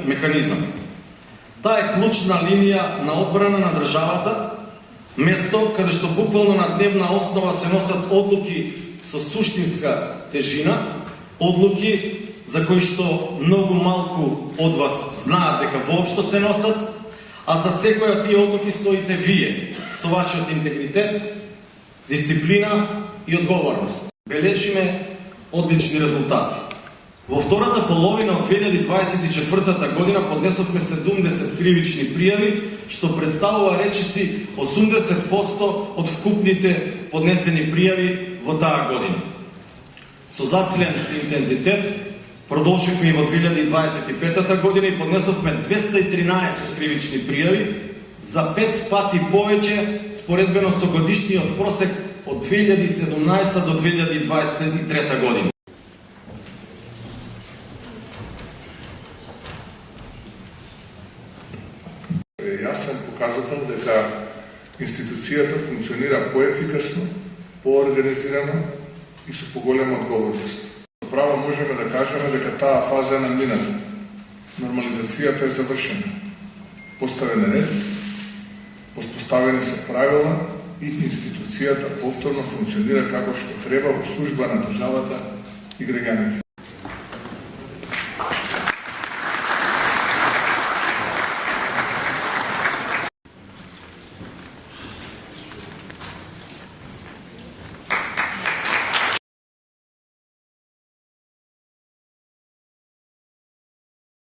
механизам. Таа е клучна линија на одбрана на државата, место каде што буквално на дневна основа се носат одлуки со суштинска тежина, одлуки за кои што многу малку од вас знаат дека воопшто се носат, а за секој од тие одлуки стоите вие, со вашиот интегритет, дисциплина и одговорност. Бележиме одлични резултати. Во втората половина од 2024 година поднесовме 70 кривични пријави, што представува речиси 80% од вкупните поднесени пријави во таа година. Со засилен интензитет продолживме и во 2025 година и поднесовме 213 кривични пријави, за 5 пати повеќе споредбено со годишниот просек од 2017 до 2023 година. Е јасен показател дека институцијата функционира поефикасно, поорганизирано и со поголема одговорност. Право можеме да кажеме дека таа фаза е надмината. Нормализацијата е завршена. Поставен е ред, поставени се правила и институцијата повторно функционира како што треба во служба на државата и граѓаните.